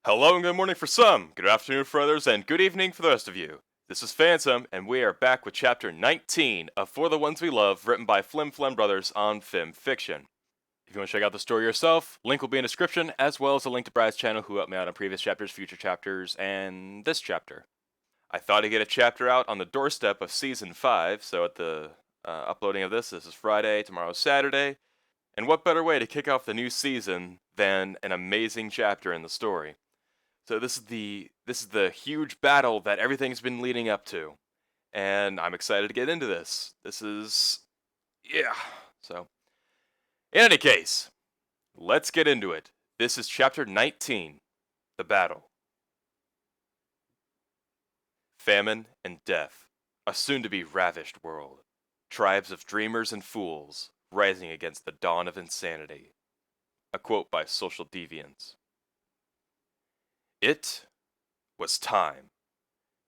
Hello and good morning for some, good afternoon for others, and good evening for the rest of you. This is Phantom, and we are back with Chapter 19 of For the Ones We Love, written by Flim Brothers on FIM Fiction. If you want to check out the story yourself, link will be in the description, as well as a link to Brad's channel who helped me out on previous chapters, future chapters, and this chapter. I thought I'd get a chapter out on the doorstep of Season 5, so at the uploading of this is Friday, tomorrow's Saturday, and what better way to kick off the new season than an amazing chapter in the story. So this is the huge battle that everything's been leading up to, and I'm excited to get into this. So, in any case, let's get into it. This is Chapter 19, The Battle. Famine and death, a soon-to-be ravished world. Tribes of dreamers and fools, rising against the dawn of insanity. A quote by Social Deviants. It was time.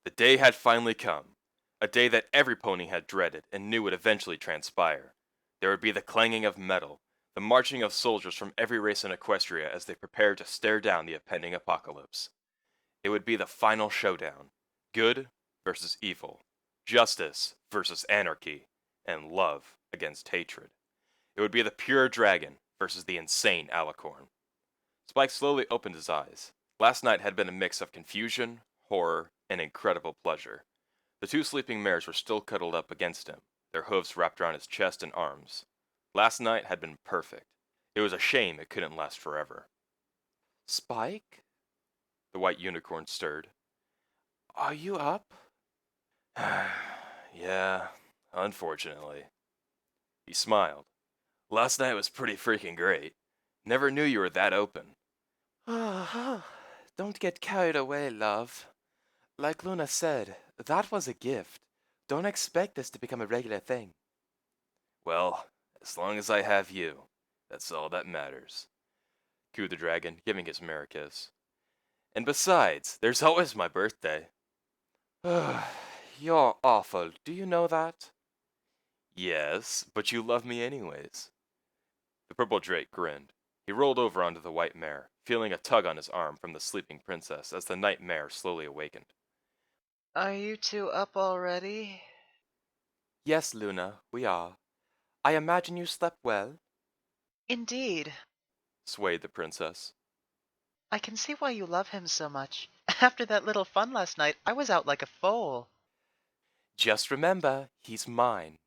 The day had finally come, a day that every pony had dreaded and knew would eventually transpire. There would be the clanging of metal, the marching of soldiers from every race in Equestria as they prepared to stare down the impending apocalypse. It would be the final showdown, good versus evil, justice versus anarchy, and love against hatred. It would be the pure dragon versus the insane alicorn. Spike slowly opened his eyes. Last night had been a mix of confusion, horror, and incredible pleasure. The two sleeping mares were still cuddled up against him, their hooves wrapped around his chest and arms. Last night had been perfect. It was a shame it couldn't last forever. Spike? The white unicorn stirred. Are you up? Yeah, unfortunately. He smiled. Last night was pretty freaking great. Never knew you were that open. Don't get carried away, love. Like Luna said, that was a gift. Don't expect this to become a regular thing. Well, as long as I have you, that's all that matters. Cooed the dragon, giving his mare a kiss. And besides, there's always my birthday. You're awful, do you know that? Yes, but you love me anyways. The purple drake grinned. He rolled over onto the white mare, feeling a tug on his arm from the sleeping princess as the night mare slowly awakened. Are you two up already? Yes, Luna, we are. I imagine you slept well? Indeed. Swayed the princess. I can see why you love him so much. After that little fun last night, I was out like a foal. Just remember, he's mine,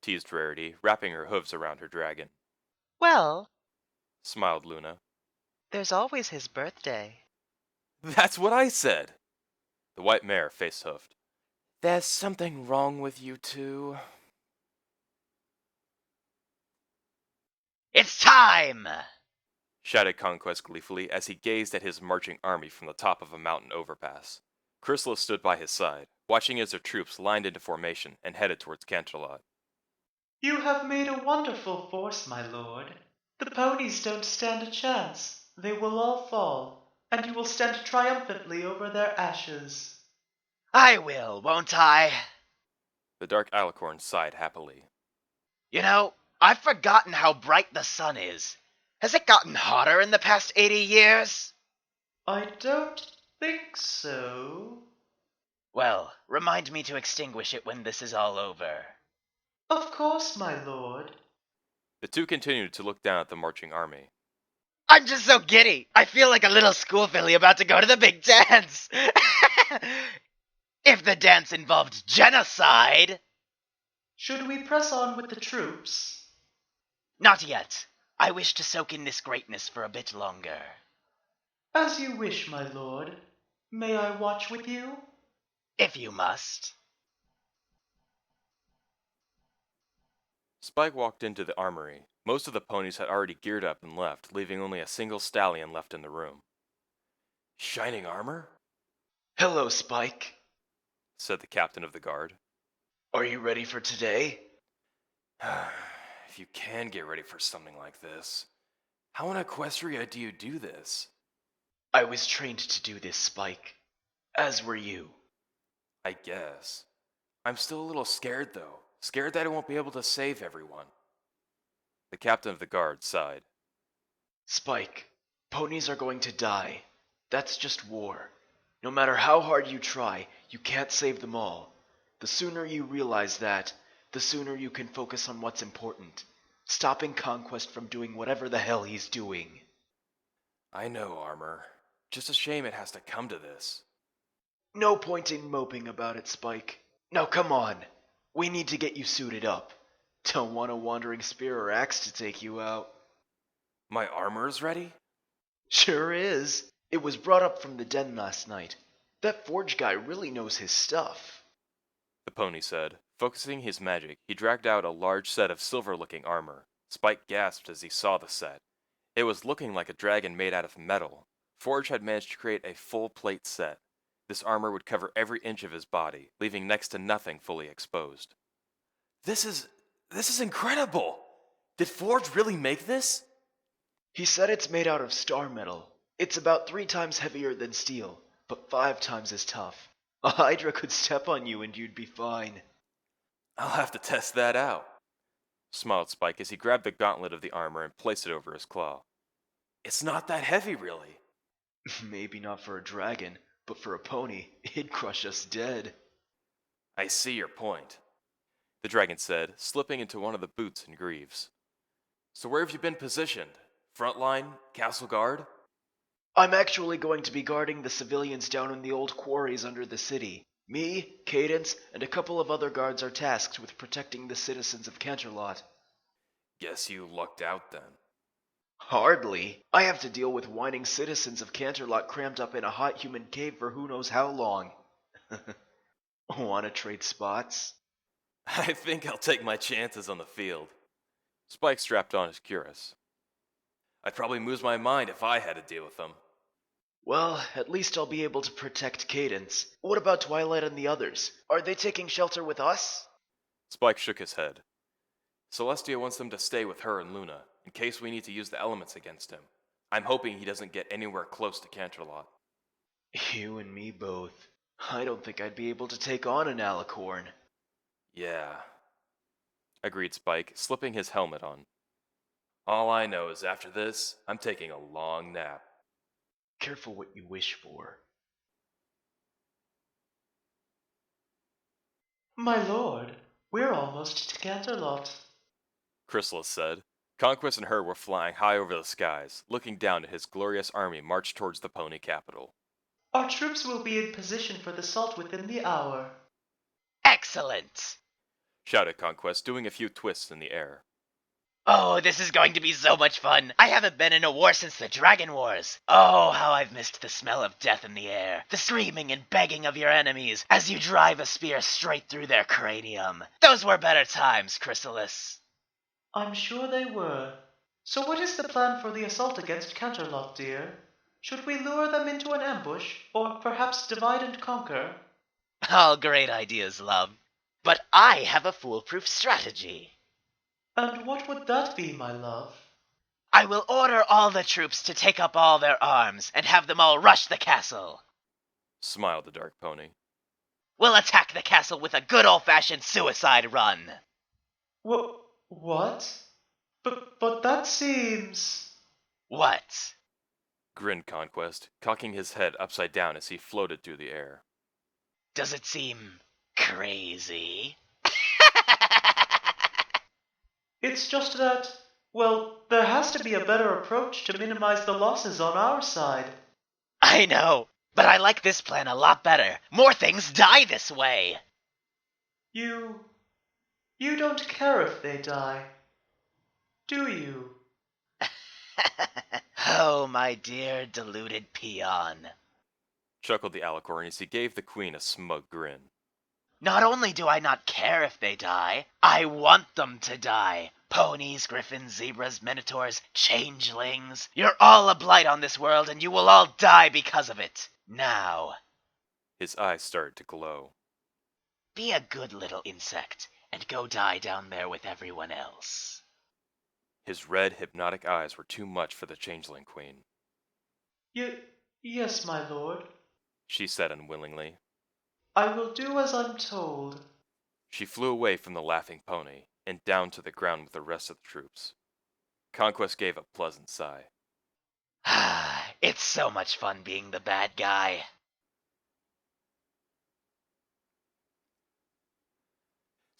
teased Rarity, wrapping her hooves around her dragon. Well, Smiled Luna. there's always his birthday. That's what I said! The white mare face hoofed. There's something wrong with you two. It's time! Shouted Conquest gleefully as he gazed at his marching army from the top of a mountain overpass. Chrysalis stood by his side, watching as their troops lined into formation and headed towards Canterlot. You have made a wonderful force, my lord. The ponies don't stand a chance. They will all fall, and you will stand triumphantly over their ashes. I will, won't I? The dark alicorn sighed happily. You know, I've forgotten how bright the sun is. Has it gotten hotter in the past 80 years? I don't think so. Well, remind me to extinguish it when this is all over. Of course, my lord. The two continued to look down at the marching army. I'm just so giddy. I feel like a little school filly about to go to the big dance. If the dance involved genocide. Should we press on with the troops? Not yet. I wish to soak in this greatness for a bit longer. As you wish, my lord. May I watch with you? If you must. Spike walked into the armory. Most of the ponies had already geared up and left, leaving only a single stallion left in the room. Shining armor? Hello, Spike. Said the captain of the guard. Are you ready for today? If you can get ready for something like this, how in Equestria do you do this? I was trained to do this, Spike. As were you. I guess. I'm still a little scared, though. Scared that I won't be able to save everyone. The captain of the guard sighed. Spike, ponies are going to die. That's just war. No matter how hard you try, you can't save them all. The sooner you realize that, the sooner you can focus on what's important. Stopping Conquest from doing whatever the hell he's doing. I know, Armor. Just a shame it has to come to this. No point in moping about it, Spike. Now come on. We need to get you suited up. Don't want a wandering spear or axe to take you out. My armor's ready? Sure is. It was brought up from the den last night. That forge guy really knows his stuff. The pony said. Focusing his magic, he dragged out a large set of silver-looking armor. Spike gasped as he saw the set. It was looking like a dragon made out of metal. Forge had managed to create a full plate set. This armor would cover every inch of his body, leaving next to nothing fully exposed. This is incredible! Did Forge really make this? He said it's made out of star metal. It's about 3 times heavier than steel, but 5 times as tough. A Hydra could step on you and you'd be fine. I'll have to test that out, smiled Spike as he grabbed the gauntlet of the armor and placed it over his claw. It's not that heavy, really. Maybe not for a dragon, but for a pony, it'd crush us dead. I see your point, the dragon said, slipping into one of the boots and greaves. So where have you been positioned? Front line? Castle guard? I'm actually going to be guarding the civilians down in the old quarries under the city. Me, Cadence, and a couple of other guards are tasked with protecting the citizens of Canterlot. Guess you lucked out then. Hardly. I have to deal with whining citizens of Canterlot crammed up in a hot human cave for who knows how long. Wanna trade spots? I think I'll take my chances on the field. Spike strapped on his cuirass. I'd probably lose my mind if I had to deal with them. Well, at least I'll be able to protect Cadence. What about Twilight and the others? Are they taking shelter with us? Spike shook his head. Celestia wants them to stay with her and Luna, in case we need to use the elements against him. I'm hoping he doesn't get anywhere close to Canterlot. You and me both. I don't think I'd be able to take on an alicorn. Yeah, agreed Spike, slipping his helmet on. All I know is after this, I'm taking a long nap. Careful what you wish for. My lord, we're almost to Canterlot. Chrysalis said. Conquest and her were flying high over the skies, looking down at his glorious army march towards the pony capital. Our troops will be in position for the assault within the hour. Excellent! Shouted Conquest, doing a few twists in the air. Oh, this is going to be so much fun. I haven't been in a war since the Dragon Wars. Oh, how I've missed the smell of death in the air. The screaming and begging of your enemies as you drive a spear straight through their cranium. Those were better times, Chrysalis. I'm sure they were. So what is the plan for the assault against Canterlot, dear? Should we lure them into an ambush, or perhaps divide and conquer? All great ideas, love. But I have a foolproof strategy. And what would that be, my love? I will order all the troops to take up all their arms and have them all rush the castle. Smiled the dark pony. We'll attack the castle with a good old-fashioned suicide run. What? But that seems... What? Grinned Conquest, cocking his head upside down as he floated through the air. Does it seem crazy? It's just that, well, there has to be a better approach to minimize the losses on our side. I know, but I like this plan a lot better. More things die this way. You don't care if they die, do you? Oh, my dear deluded peon. Chuckled the alicorn as he gave the queen a smug grin. Not only do I not care if they die, I want them to die. Ponies, griffins, zebras, minotaurs, changelings. You're all a blight on this world, and you will all die because of it. Now, His eyes started to glow. be a good little insect, and go die down there with everyone else. His red, hypnotic eyes were too much for the changeling queen. Yes, my lord. She said unwillingly. I will do as I'm told. She flew away from the laughing pony and down to the ground with the rest of the troops. Conquest gave a pleasant sigh. It's so much fun being the bad guy.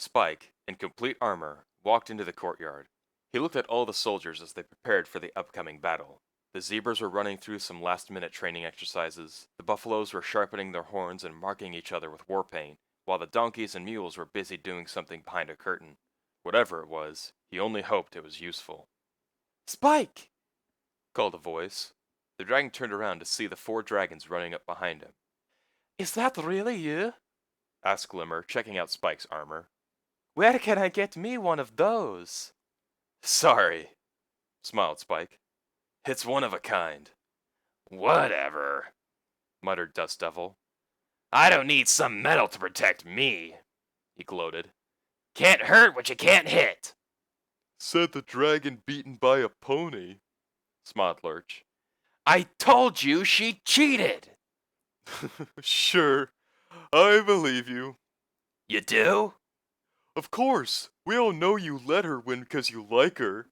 Spike, in complete armor, walked into the courtyard. He looked at all the soldiers as they prepared for the upcoming battle. The zebras were running through some last-minute training exercises, the buffaloes were sharpening their horns and marking each other with war paint, while the donkeys and mules were busy doing something behind a curtain. Whatever it was, he only hoped it was useful. "Spike!" called a voice. The dragon turned around to see the 4 dragons running up behind him. "Is that really you?" asked Glimmer, checking out Spike's armor. "Where can I get me one of those?" "Sorry," smiled Spike. "It's one of a kind." "Whatever," muttered Dust Devil. "I don't need some metal to protect me," he gloated. "Can't hurt what you can't hit." "Said the dragon beaten by a pony," smiled Lurch. "I told you she cheated!" "Sure, I believe you." "You do?" "Of course, we all know you let her win because you like her."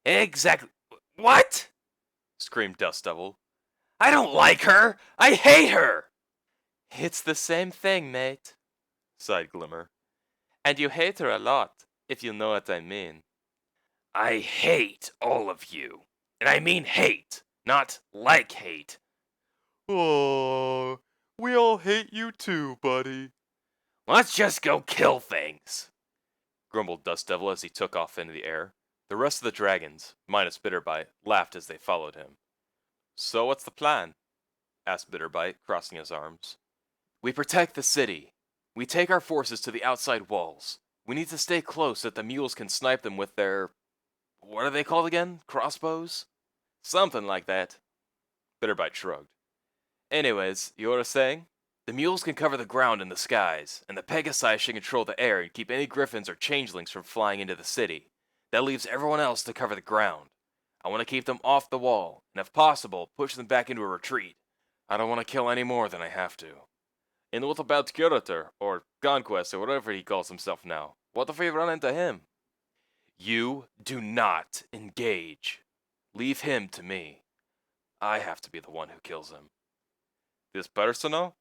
"Exactly. What?" screamed Dust Devil. "I don't like her! I hate her!" "It's the same thing, mate," sighed Glimmer. "And you hate her a lot, if you know what I mean." "I hate all of you. And I mean hate, not like hate." "Oh, we all hate you too, buddy." "Let's just go kill things," grumbled Dust Devil as he took off into the air. The rest of the dragons, minus Bitterbite, laughed as they followed him. "So what's the plan?" asked Bitterbite, crossing his arms. "We protect the city. We take our forces to the outside walls. We need to stay close so that the mules can snipe them with their... what are they called again? Crossbows? Something like that." Bitterbite shrugged. "Anyways, you were saying? The mules can cover the ground in the skies, and the Pegasi should control the air and keep any griffins or changelings from flying into the city. That leaves everyone else to cover the ground. I want to keep them off the wall, and if possible, push them back into a retreat. I don't want to kill any more than I have to." "And what about Curator, or Conquest, or whatever he calls himself now? What if we run into him?" "You do not engage. Leave him to me. I have to be the one who kills him." "This personal?"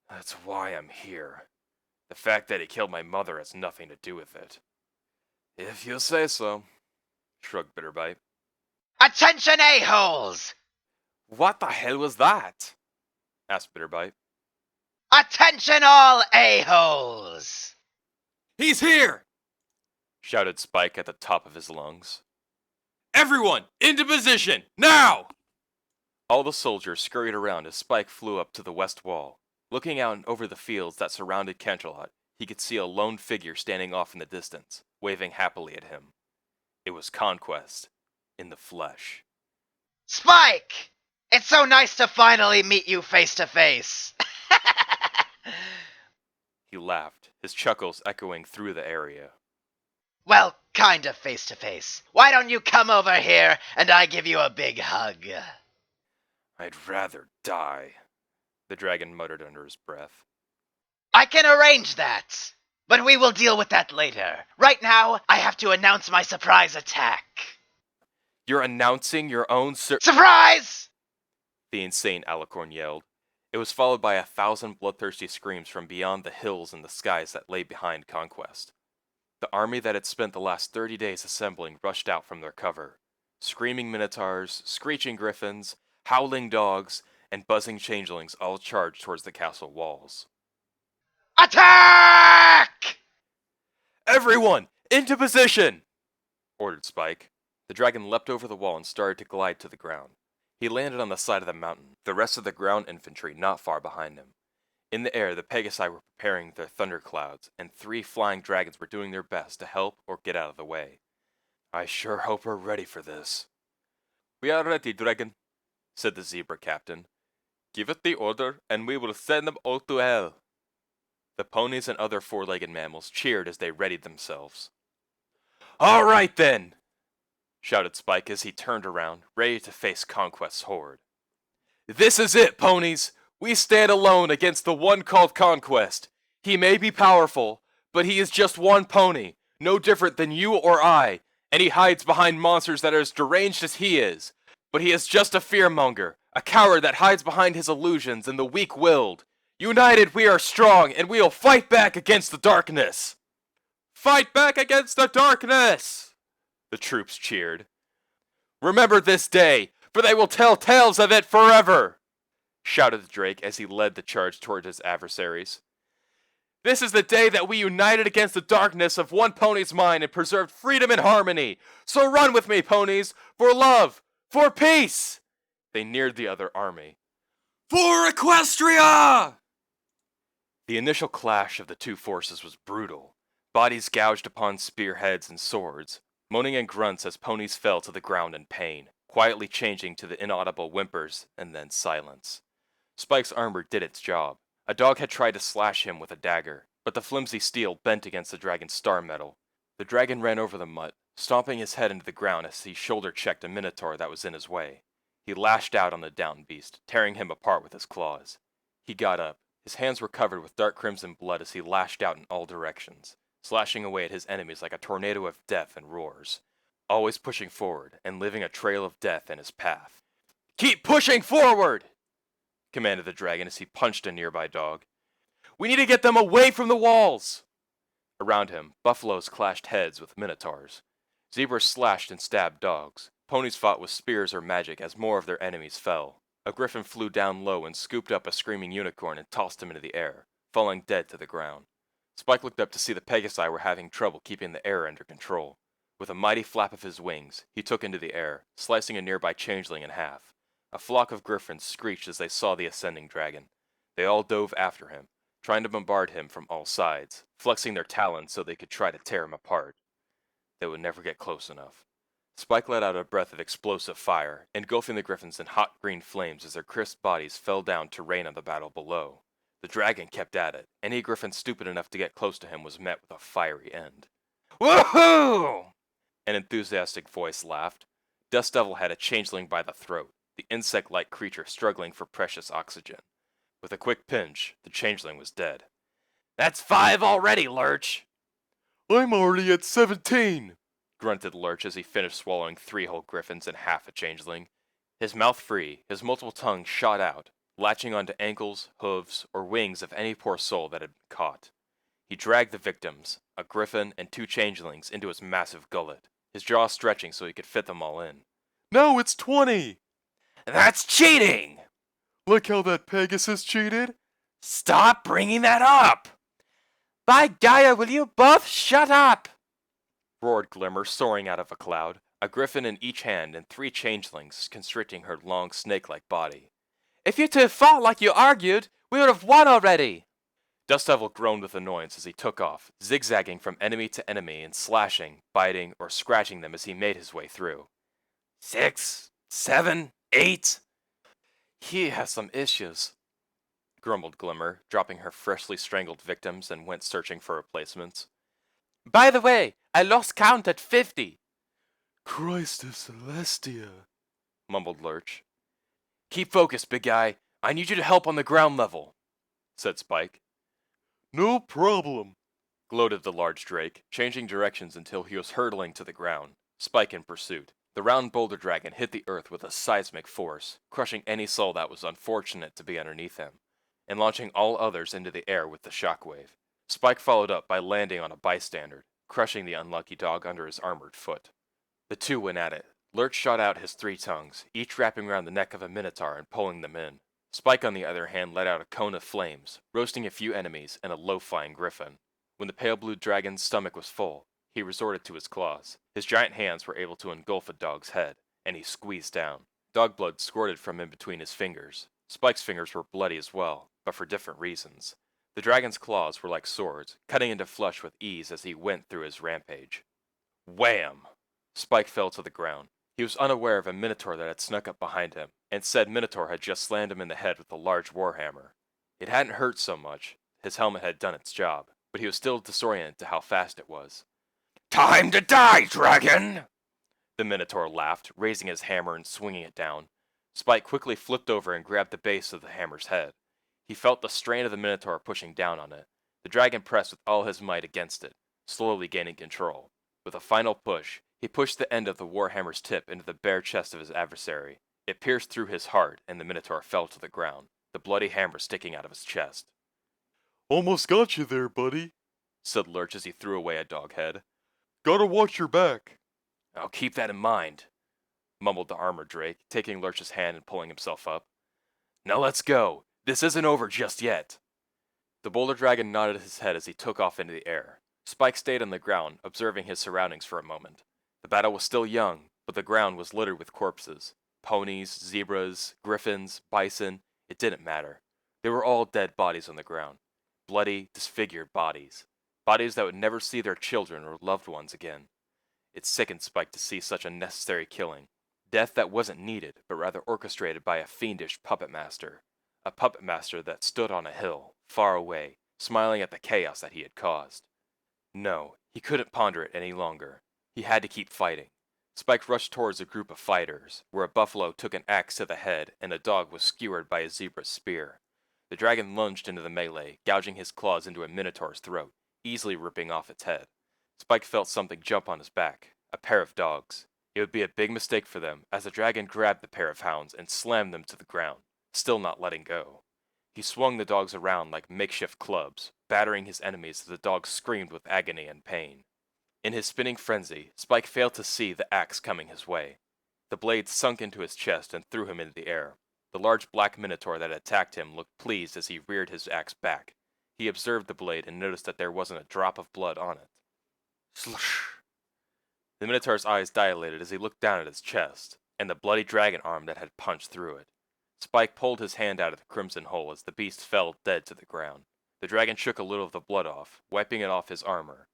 "That's why I'm here. The fact that he killed my mother has nothing to do with it." "If you say so," shrugged Bitterbite. Attention, a-holes! "What the hell was that?" asked Bitterbite. Attention, all a-holes! "He's here!" shouted Spike at the top of his lungs. "Everyone, into position, now!" All the soldiers scurried around as Spike flew up to the west wall. Looking out over the fields that surrounded Canterlot, he could see a lone figure standing off in the distance, waving happily at him. It was Conquest, in the flesh. Spike! It's so nice to finally meet you face to face. He laughed, his chuckles echoing through the area. Well, kind of face to face. Why don't you come over here and I give you a big hug? "I'd rather die," the dragon muttered under his breath. I can arrange that. But we will deal with that later. Right now, I have to announce my surprise attack. "You're announcing your own Surprise! the insane Alicorn yelled. It was followed by 1,000 bloodthirsty screams from beyond the hills and the skies that lay behind Conquest. The army that had spent the last 30 days assembling rushed out from their cover. Screaming minotaurs, screeching griffins, howling dogs, and buzzing changelings all charged towards the castle walls. Attack! "Everyone, into position!" ordered Spike. The dragon leapt over the wall and started to glide to the ground. He landed on the side of the mountain, the rest of the ground infantry not far behind him. In the air, the Pegasi were preparing their thunderclouds, and 3 flying dragons were doing their best to help or get out of the way. "I sure hope we're ready for this." "We are ready, dragon," said the zebra captain. "Give it the order, and we will send them all to hell." The ponies and other 4-legged mammals cheered as they readied themselves. "All right then!" shouted Spike as he turned around, ready to face Conquest's horde. "This is it, ponies! We stand alone against the one called Conquest. He may be powerful, but he is just one pony, no different than you or I, and he hides behind monsters that are as deranged as he is. But he is just a fearmonger, A coward that hides behind his illusions and the weak-willed. United we are strong, and we'll fight back against the darkness! Fight back against the darkness! The troops cheered. Remember this day, for they will tell tales of it forever! Shouted Drake as he led the charge toward his adversaries. This is the day that we united against the darkness of one pony's mind and preserved freedom and harmony. So run with me, ponies, for love, for peace! They neared the other army. For Equestria! The initial clash of the two forces was brutal. Bodies gouged upon spearheads and swords, moaning and grunts as ponies fell to the ground in pain, quietly changing to the inaudible whimpers and then silence. Spike's armor did its job. A dog had tried to slash him with a dagger, but the flimsy steel bent against the dragon's star metal. The dragon ran over the mutt, stomping his head into the ground as he shoulder-checked a minotaur that was in his way. He lashed out on the downed beast, tearing him apart with his claws. He got up. His hands were covered with dark crimson blood as he lashed out in all directions, slashing away at his enemies like a tornado of death and roars, always pushing forward and leaving a trail of death in his path. Keep pushing forward! Commanded the dragon as he punched a nearby dog. We need to get them away from the walls! Around him, buffaloes clashed heads with minotaurs. Zebras slashed and stabbed dogs. Ponies fought with spears or magic as more of their enemies fell. A griffin flew down low and scooped up a screaming unicorn and tossed him into the air, falling dead to the ground. Spike looked up to see the Pegasi were having trouble keeping the air under control. With a mighty flap of his wings, he took into the air, slicing a nearby changeling in half. A flock of griffins screeched as they saw the ascending dragon. They all dove after him, trying to bombard him from all sides, flexing their talons so they could try to tear him apart. They would never get close enough. Spike let out a breath of explosive fire, engulfing the griffins in hot green flames as their crisp bodies fell down to rain on the battle below. The dragon kept at it. Any griffin stupid enough to get close to him was met with a fiery end. Woohoo! An enthusiastic voice laughed. Dust Devil had a changeling by the throat, the insect-like creature struggling for precious oxygen. With a quick pinch, the changeling was dead. That's 5 already, Lurch! I'm already at 17! Grunted Lurch as he finished swallowing 3 whole griffins and half a changeling. His mouth free, his multiple tongues shot out, latching onto ankles, hooves, or wings of any poor soul that had been caught. He dragged the victims, a griffin and 2 changelings, into his massive gullet, his jaw stretching so he could fit them all in. Now it's 20! That's cheating! Like how that Pegasus cheated? Stop bringing that up! By Gaia, will you both shut up? Roared Glimmer, soaring out of a cloud, a griffin in each hand and 3 changelings constricting her long snake-like body. If you two fought like you argued, we would have won already! Dust Devil groaned with annoyance as he took off, zigzagging from enemy to enemy and slashing, biting, or scratching them as he made his way through. 6, 7, 8... He has some issues, grumbled Glimmer, dropping her freshly strangled victims and went searching for replacements. By the way, I lost count at 50. Christ of Celestia, mumbled Lurch. Keep focused, big guy. I need you to help on the ground level, said Spike. No problem, gloated the large drake, changing directions until he was hurtling to the ground, Spike in pursuit. The round boulder dragon hit the earth with a seismic force, crushing any soul that was unfortunate to be underneath him, and launching all others into the air with the shockwave. Spike followed up by landing on a bystander, crushing the unlucky dog under his armored foot. The two went at it. Lurch shot out his 3 tongues, each wrapping around the neck of a minotaur and pulling them in. Spike, on the other hand, let out a cone of flames, roasting a few enemies and a low-flying griffin. When the pale blue dragon's stomach was full, he resorted to his claws. His giant hands were able to engulf a dog's head, and he squeezed down. Dog blood squirted from in between his fingers. Spike's fingers were bloody as well, but for different reasons. The dragon's claws were like swords, cutting into flesh with ease as he went through his rampage. Wham! Spike fell to the ground. He was unaware of a minotaur that had snuck up behind him, and said minotaur had just slammed him in the head with a large warhammer. It hadn't hurt so much. His helmet had done its job, but he was still disoriented to how fast it was. Time to die, dragon! The minotaur laughed, raising his hammer and swinging it down. Spike quickly flipped over and grabbed the base of the hammer's head. He felt the strain of the minotaur pushing down on it. The dragon pressed with all his might against it, slowly gaining control. With a final push, he pushed the end of the warhammer's tip into the bare chest of his adversary. It pierced through his heart, and the Minotaur fell to the ground, the bloody hammer sticking out of his chest. "Almost got you there, buddy," said Lurch as he threw away a dog head. "Gotta watch your back." "I'll keep that in mind," mumbled the armored Drake, taking Lurch's hand and pulling himself up. "Now let's go. This isn't over just yet." The boulder dragon nodded his head as he took off into the air. Spike stayed on the ground, observing his surroundings for a moment. The battle was still young, but the ground was littered with corpses. Ponies, zebras, griffins, bison, it didn't matter. They were all dead bodies on the ground. Bloody, disfigured bodies. Bodies that would never see their children or loved ones again. It sickened Spike to see such unnecessary killing. Death that wasn't needed, but rather orchestrated by a fiendish puppet master. A puppet master that stood on a hill, far away, smiling at the chaos that he had caused. No, he couldn't ponder it any longer. He had to keep fighting. Spike rushed towards a group of fighters, where a buffalo took an axe to the head and a dog was skewered by a zebra's spear. The dragon lunged into the melee, gouging his claws into a minotaur's throat, easily ripping off its head. Spike felt something jump on his back, a pair of dogs. It would be a big mistake for them, as the dragon grabbed the pair of hounds and slammed them to the ground, still not letting go. He swung the dogs around like makeshift clubs, battering his enemies as the dogs screamed with agony and pain. In his spinning frenzy, Spike failed to see the axe coming his way. The blade sunk into his chest and threw him into the air. The large black minotaur that attacked him looked pleased as he reared his axe back. He observed the blade and noticed that there wasn't a drop of blood on it. Slush! The minotaur's eyes dilated as he looked down at his chest, and the bloody dragon arm that had punched through it. Spike pulled his hand out of the crimson hole as the beast fell dead to the ground. The dragon shook a little of the blood off, wiping it off his armor.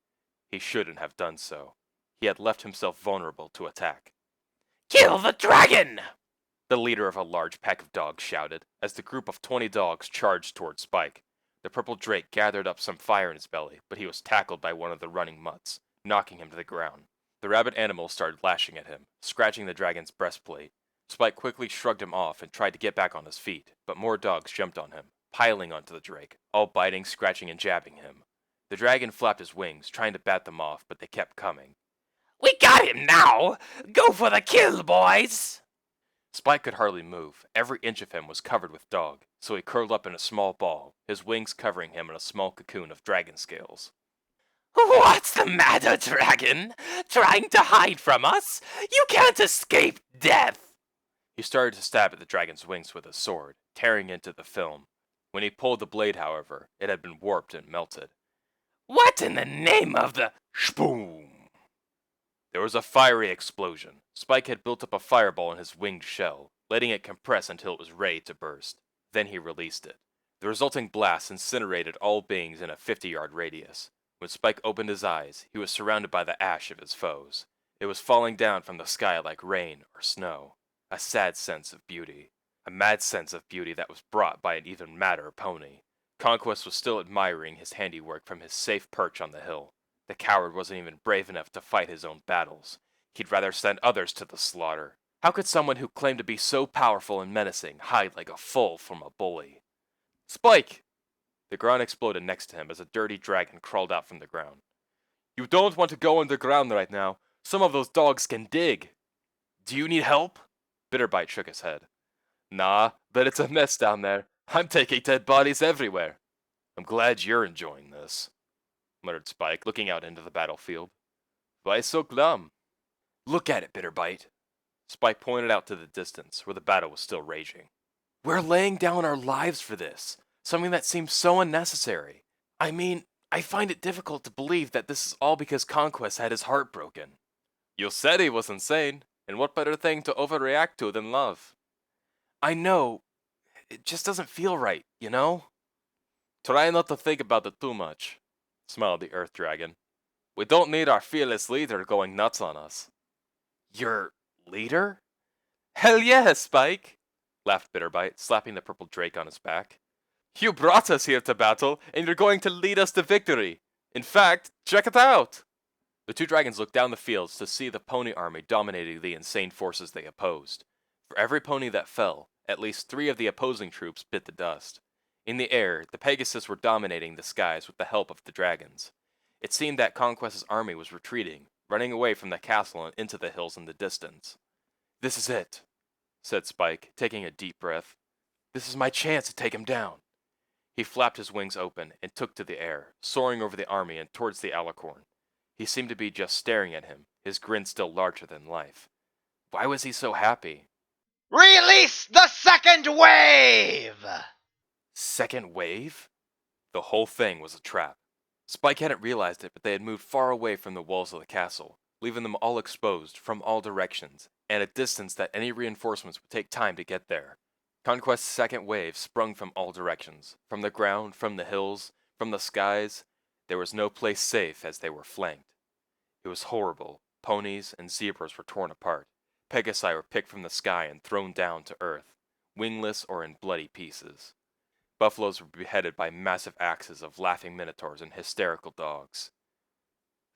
He shouldn't have done so. He had left himself vulnerable to attack. "Kill the dragon!" the leader of a large pack of dogs shouted, as the group of 20 dogs charged toward Spike. The purple drake gathered up some fire in his belly, but he was tackled by one of the running mutts, knocking him to the ground. The rabid animal started lashing at him, scratching the dragon's breastplate. Spike quickly shrugged him off and tried to get back on his feet, but more dogs jumped on him, piling onto the drake, all biting, scratching, and jabbing him. The dragon flapped his wings, trying to bat them off, but they kept coming. "We got him now! Go for the kill, boys!" Spike could hardly move. Every inch of him was covered with dog, so he curled up in a small ball, his wings covering him in a small cocoon of dragon scales. "What's the matter, dragon? Trying to hide from us? You can't escape death!" He started to stab at the dragon's wings with his sword, tearing into the film. When he pulled the blade, however, it had been warped and melted. "What in the name of the—" Shboom! There was a fiery explosion. Spike had built up a fireball in his winged shell, letting it compress until it was ready to burst. Then he released it. The resulting blast incinerated all beings in a 50-yard radius. When Spike opened his eyes, he was surrounded by the ash of his foes. It was falling down from the sky like rain or snow. A sad sense of beauty. A mad sense of beauty that was brought by an even madder pony. Conquest was still admiring his handiwork from his safe perch on the hill. The coward wasn't even brave enough to fight his own battles. He'd rather send others to the slaughter. How could someone who claimed to be so powerful and menacing hide like a foal from a bully? "Spike!" The ground exploded next to him as a dirty dragon crawled out from the ground. "You don't want to go underground right now. Some of those dogs can dig." "Do you need help?" Bitterbite shook his head. "Nah, but it's a mess down there. I'm taking dead bodies everywhere." "I'm glad you're enjoying this," muttered Spike, looking out into the battlefield. "Why so glum?" "Look at it, Bitterbite." Spike pointed out to the distance, where the battle was still raging. "We're laying down our lives for this, something that seems so unnecessary. I mean, I find it difficult to believe that this is all because Conquest had his heart broken." "You said he was insane, and what better thing to overreact to than love?" "I know. It just doesn't feel right, you know?" "Try not to think about it too much," smiled the Earth Dragon. "We don't need our fearless leader going nuts on us." "Your leader?" "Hell yeah, Spike!" laughed Bitterbite, slapping the purple drake on his back. "You brought us here to battle, and you're going to lead us to victory. In fact, check it out!" The two dragons looked down the fields to see the pony army dominating the insane forces they opposed. For every pony that fell, at least 3 of the opposing troops bit the dust. In the air, the Pegasus were dominating the skies with the help of the dragons. It seemed that Conquest's army was retreating, running away from the castle and into the hills in the distance. "This is it," said Spike, taking a deep breath. This is my chance to take him down. He flapped his wings open and took to the air, soaring over the army and towards the alicorn. He seemed to be just staring at him, his grin still larger than life. Why was he so happy? Release the second wave! Second wave? The whole thing was a trap. Spike hadn't realized it, but they had moved far away from the walls of the castle, leaving them all exposed from all directions, and at a distance that any reinforcements would take time to get there. Conquest's second wave sprung from all directions, from the ground, from the hills, from the skies. There was no place safe as they were flanked. It was horrible. Ponies and zebras were torn apart. Pegasi were picked from the sky and thrown down to earth, wingless or in bloody pieces. Buffaloes were beheaded by massive axes of laughing minotaurs and hysterical dogs.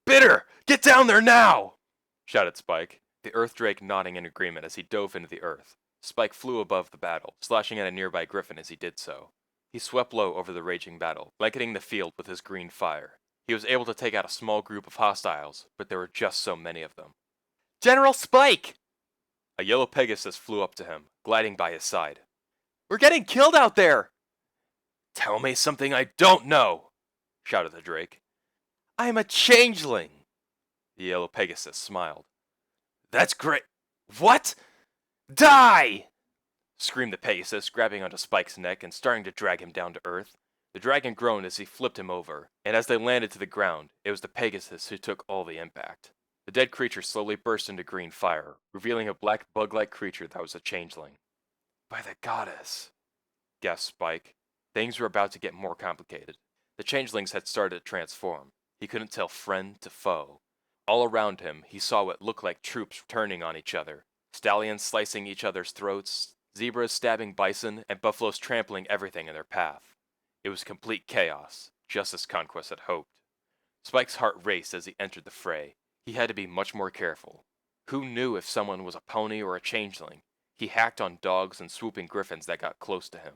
Bitter! Get down there now! Shouted Spike, the earth drake nodding in agreement as he dove into the earth. Spike flew above the battle, slashing at a nearby griffin as he did so. He swept low over the raging battle, blanketing the field with his green fire. He was able to take out a small group of hostiles, but there were just so many of them. General Spike! A yellow Pegasus flew up to him, gliding by his side. We're getting killed out there! Tell me something I don't know! Shouted the drake. I am a changeling! The yellow Pegasus smiled. That's great. What? Die! Screamed the Pegasus, grabbing onto Spike's neck and starting to drag him down to earth. The dragon groaned as he flipped him over, and as they landed to the ground, it was the Pegasus who took all the impact. The dead creature slowly burst into green fire, revealing a black bug-like creature that was a changeling. By the goddess, gasped Spike. Things were about to get more complicated. The changelings had started to transform. He couldn't tell friend to foe. All around him, he saw what looked like troops turning on each other. Stallions slicing each other's throats, zebras stabbing bison, and buffaloes trampling everything in their path. It was complete chaos, just as Conquest had hoped. Spike's heart raced as he entered the fray. He had to be much more careful. Who knew if someone was a pony or a changeling? He hacked on dogs and swooping griffins that got close to him.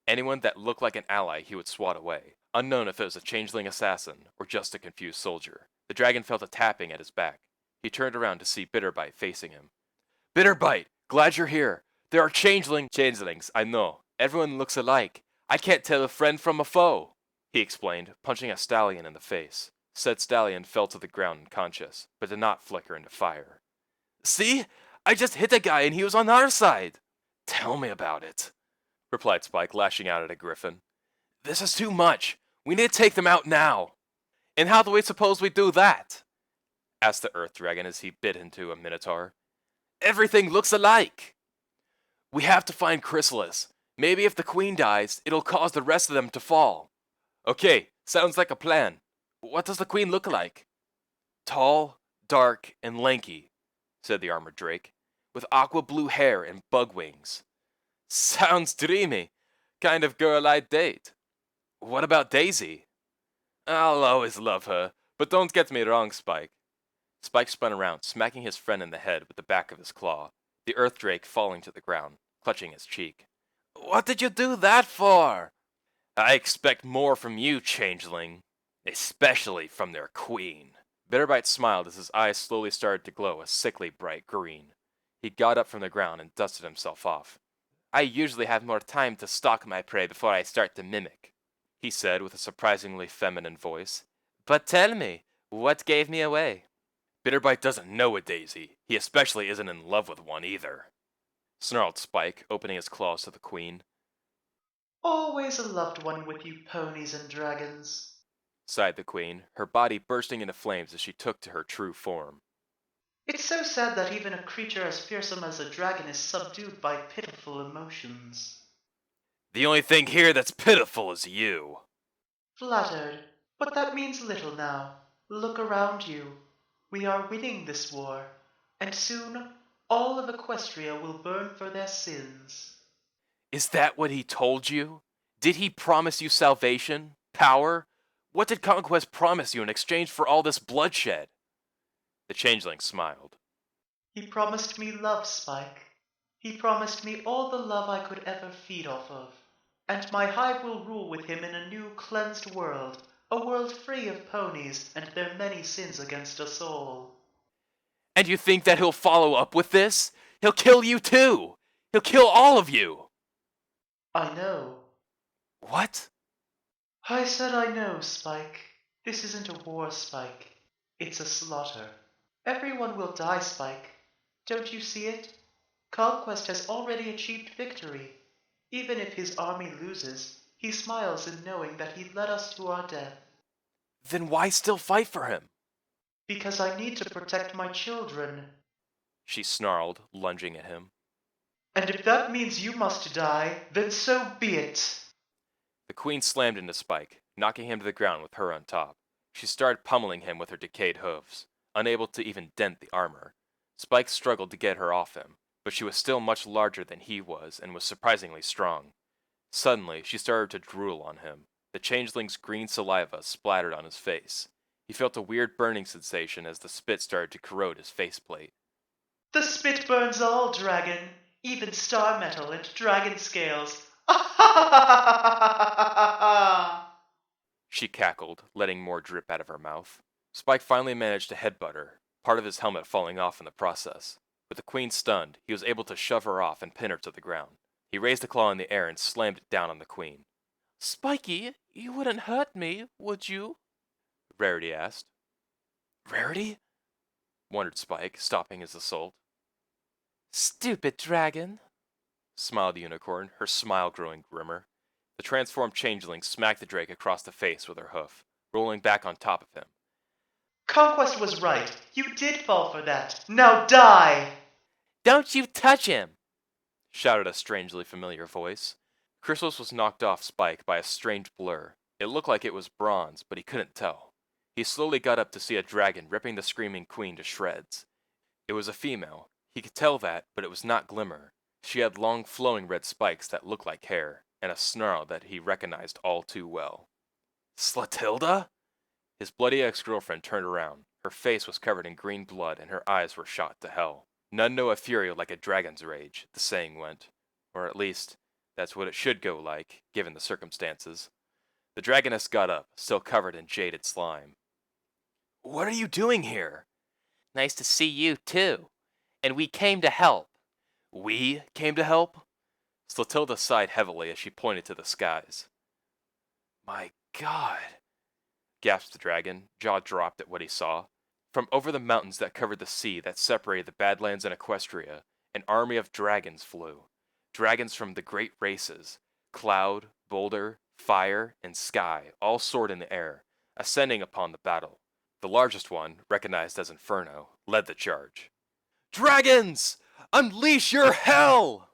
Anyone that looked like an ally he would swat away, unknown if it was a changeling assassin or just a confused soldier. The dragon felt a tapping at his back. He turned around to see Bitterbite facing him. Bitterbite, glad you're here. There are changelings, I know. Everyone looks alike. I can't tell a friend from a foe, he explained, punching a stallion in the face. Said stallion fell to the ground unconscious, but did not flicker into fire. See? I just hit a guy and he was on our side. Tell me about it, replied Spike, lashing out at a griffin. This is too much. We need to take them out now. And how do we suppose we do that? Asked the earth dragon as he bit into a minotaur. Everything looks alike. We have to find Chrysalis. Maybe if the queen dies, it'll cause the rest of them to fall. Okay, sounds like a plan. What does the queen look like? Tall, dark, and lanky, said the armored drake, with aqua blue hair and bug wings. Sounds dreamy. Kind of girl I'd date. What about Daisy? I'll always love her, but don't get me wrong, Spike. Spike spun around, smacking his friend in the head with the back of his claw, the earth drake falling to the ground, clutching his cheek. What did you do that for? I expect more from you, changeling. Especially from their queen. Bitterbite smiled as his eyes slowly started to glow a sickly bright green. He got up from the ground and dusted himself off. I usually have more time to stalk my prey before I start to mimic, he said with a surprisingly feminine voice. But tell me, what gave me away? Bitterbite doesn't know a Daisy. He especially isn't in love with one either, snarled Spike, opening his claws to the queen. Always a loved one with you ponies and dragons, sighed the queen, her body bursting into flames as she took to her true form. It's so sad that even a creature as fearsome as a dragon is subdued by pitiful emotions. The only thing here that's pitiful is you. Flattered, but that means little now. Look around you. We are winning this war, and soon all of Equestria will burn for their sins. Is that what he told you? Did he promise you salvation? Power? What did Conquest promise you in exchange for all this bloodshed? The changeling smiled. He promised me love, Spike. He promised me all the love I could ever feed off of. And my hive will rule with him in a new cleansed world, a world free of ponies and their many sins against us all. And you think that he'll follow up with this? He'll kill you too! He'll kill all of you! I know. What? I said I know, Spike. This isn't a war, Spike. It's a slaughter. Everyone will die, Spike. Don't you see it? Conquest has already achieved victory. Even if his army loses, he smiles in knowing that he led us to our death. Then why still fight for him? Because I need to protect my children. She snarled, lunging at him. And if that means you must die, then so be it. The queen slammed into Spike, knocking him to the ground with her on top. She started pummeling him with her decayed hooves, unable to even dent the armor. Spike struggled to get her off him, but she was still much larger than he was and was surprisingly strong. Suddenly, she started to drool on him. The changeling's green saliva splattered on his face. He felt a weird burning sensation as the spit started to corrode his faceplate. The spit burns all, dragon, even star metal and dragon scales. She cackled, letting more drip out of her mouth. Spike finally managed to headbutt her, part of his helmet falling off in the process. With the queen stunned, he was able to shove her off and pin her to the ground. He raised a claw in the air and slammed it down on the queen. "Spiky, you wouldn't hurt me, would you?" Rarity asked. "Rarity?" wondered Spike, stopping his assault. "Stupid dragon," smiled the unicorn, her smile growing grimmer. The transformed changeling smacked the drake across the face with her hoof, rolling back on top of him. Conquest was right. You did fall for that. Now die! "Don't you touch him!" shouted a strangely familiar voice. Chrysalis was knocked off Spike by a strange blur. It looked like it was bronze, but he couldn't tell. He slowly got up to see a dragon ripping the screaming queen to shreds. It was a female. He could tell that, but it was not Glimmer. She had long flowing red spikes that looked like hair, and a snarl that he recognized all too well. "Slatilda?" His bloody ex-girlfriend turned around. Her face was covered in green blood, and her eyes were shot to hell. None know a fury like a dragon's rage, the saying went. Or at least, that's what it should go like, given the circumstances. The dragoness got up, still covered in jaded slime. "What are you doing here?" "Nice to see you, too. And we came to help." "We came to help?" Slatilda sighed heavily as she pointed to the skies. "My God," gasped the dragon, jaw dropped at what he saw. From over the mountains that covered the sea that separated the Badlands and Equestria, an army of dragons flew. Dragons from the great races, cloud, boulder, fire, and sky, all soared in the air, ascending upon the battle. The largest one, recognized as Inferno, led the charge. "Dragons! Unleash your hell!"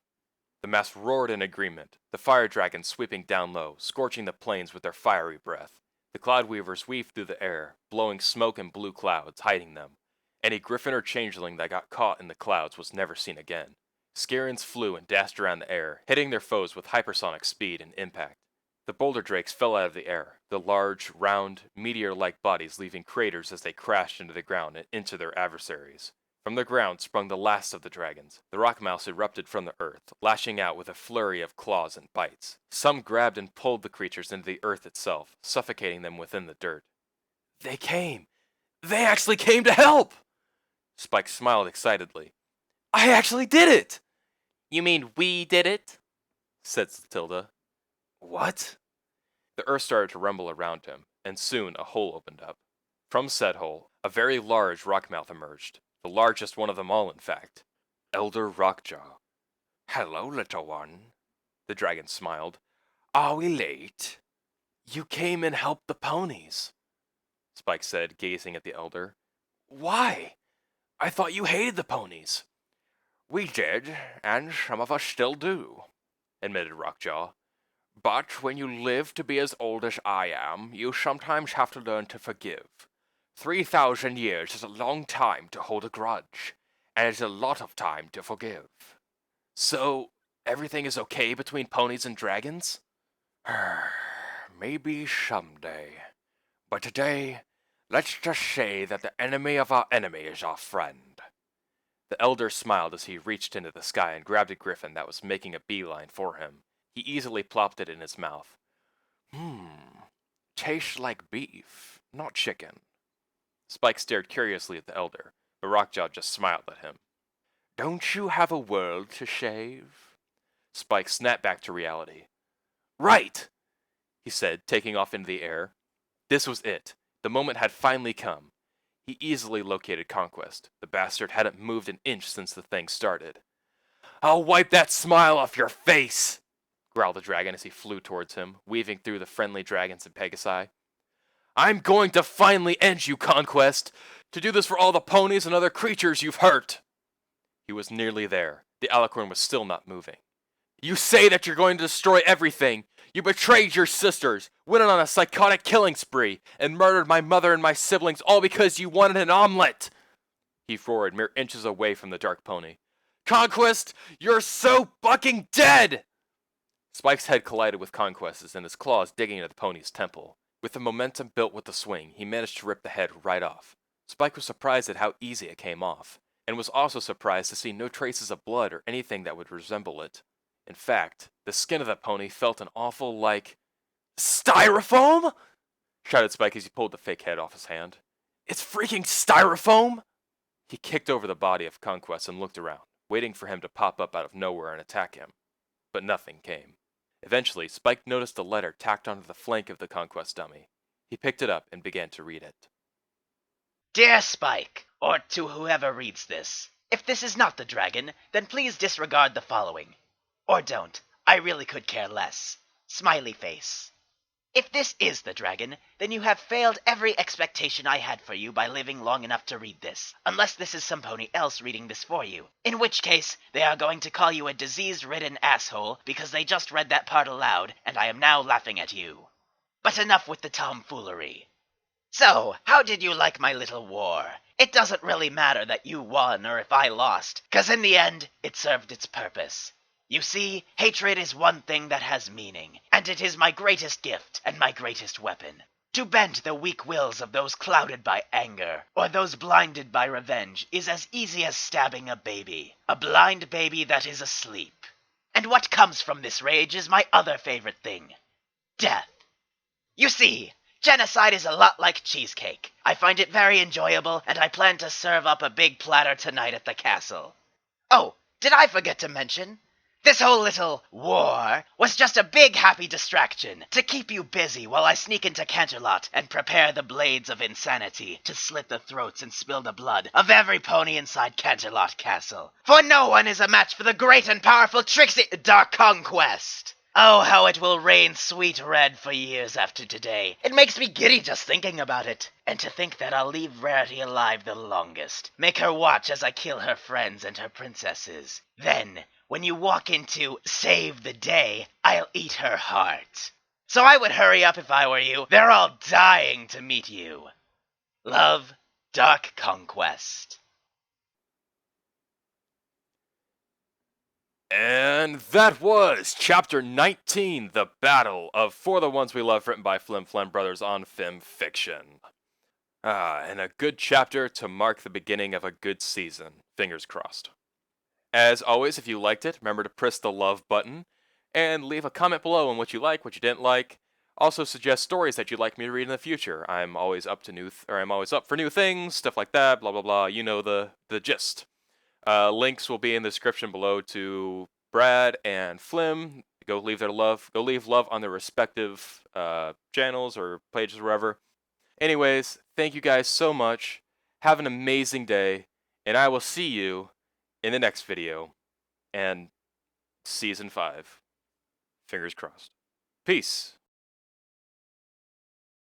The mass roared in agreement, the fire dragons sweeping down low, scorching the plains with their fiery breath. The cloud weavers weaved through the air, blowing smoke and blue clouds, hiding them. Any griffin or changeling that got caught in the clouds was never seen again. Scarens flew and dashed around the air, hitting their foes with hypersonic speed and impact. The boulder drakes fell out of the air, the large, round, meteor-like bodies leaving craters as they crashed into the ground and into their adversaries. From the ground sprung the last of the dragons. The rock mouse erupted from the earth, lashing out with a flurry of claws and bites. Some grabbed and pulled the creatures into the earth itself, suffocating them within the dirt. "They came! They actually came to help!" Spike smiled excitedly. "I actually did it!" "You mean we did it?" said Slatilda. "What?" The earth started to rumble around him, and soon a hole opened up. From said hole, a very large rockmouth emerged. The largest one of them all, in fact. Elder Rockjaw. "Hello, little one," the dragon smiled. "Are we late?" "You came and helped the ponies," Spike said, gazing at the elder. "Why? I thought you hated the ponies." "We did, and some of us still do," admitted Rockjaw. "But when you live to be as old as I am, you sometimes have to learn to forgive. 3,000 years is a long time to hold a grudge, and it's a lot of time to forgive." "So, everything is okay between ponies and dragons?" "Maybe someday. But today, let's just say that the enemy of our enemy is our friend." The elder smiled as he reached into the sky and grabbed a griffin that was making a beeline for him. He easily plopped it in his mouth. Tastes like beef, not chicken." Spike stared curiously at the elder, but Rockjaw just smiled at him. "Don't you have a world to save?" Spike snapped back to reality. Right, he said, taking off into the air. This was it. The moment had finally come. He easily located Conquest. The bastard hadn't moved an inch since the thing started. I'll wipe that smile off your face, growled the dragon as he flew towards him, weaving through the friendly dragons and Pegasi. I'm going to finally end you, Conquest, to do this for all the ponies and other creatures you've hurt. He was nearly there. The alicorn was still not moving. You say that you're going to destroy everything. You betrayed your sisters, went on a psychotic killing spree, and murdered my mother and my siblings all because you wanted an omelet. He roared mere inches away from the dark pony. Conquest, you're so fucking dead! Spike's head collided with Conquest's and his claws digging into the pony's temple. With the momentum built with the swing, he managed to rip the head right off. Spike was surprised at how easy it came off, and was also surprised to see no traces of blood or anything that would resemble it. In fact, the skin of the pony felt an awful, Styrofoam? Shouted Spike as he pulled the fake head off his hand. It's freaking styrofoam! He kicked over the body of Conquest and looked around, waiting for him to pop up out of nowhere and attack him. But nothing came. Eventually, Spike noticed a letter tacked onto the flank of the Conquest dummy. He picked it up and began to read it. Dear Spike, or to whoever reads this, if this is not the dragon, then please disregard the following. Or don't. I really could care less. Smiley face. If this is the dragon, then you have failed every expectation I had for you by living long enough to read this, unless this is some pony else reading this for you, in which case they are going to call you a disease-ridden asshole because they just read that part aloud, and I am now laughing at you. But enough with the tomfoolery. So, how did you like my little war? It doesn't really matter that you won or if I lost, 'cause in the end, it served its purpose. You see, hatred is one thing that has meaning, and it is my greatest gift and my greatest weapon. To bend the weak wills of those clouded by anger, or those blinded by revenge, is as easy as stabbing a baby. A blind baby that is asleep. And what comes from this rage is my other favorite thing. Death. You see, genocide is a lot like cheesecake. I find it very enjoyable, and I plan to serve up a big platter tonight at the castle. Oh, did I forget to mention? This whole little war was just a big happy distraction to keep you busy while I sneak into Canterlot and prepare the blades of insanity to slit the throats and spill the blood of every pony inside Canterlot Castle. For no one is a match for the great and powerful Trixie Dark Conquest. Oh, how it will rain sweet red for years after today. It makes me giddy just thinking about it. And to think that I'll leave Rarity alive the longest. Make her watch as I kill her friends and her princesses. Then, when you walk into Save the Day, I'll eat her heart. So I would hurry up if I were you. They're all dying to meet you. Love, Dark Conquest. And that was Chapter 19, The Battle of For the Ones We Love, written by Flim Brothers on FIM Fiction. And a good chapter to mark the beginning of a good season. Fingers crossed. As always, if you liked it, remember to press the love button, and leave a comment below on what you like, what you didn't like. Also suggest stories that you'd like me to read in the future. I'm always up to I'm always up for new things, stuff like that, blah blah blah. You know the gist. Links will be in the description below to Brad and Flim. Go leave love on their respective channels or pages or wherever. Anyways, thank you guys so much. Have an amazing day, and I will see you in the next video, and Season 5. Fingers crossed. Peace.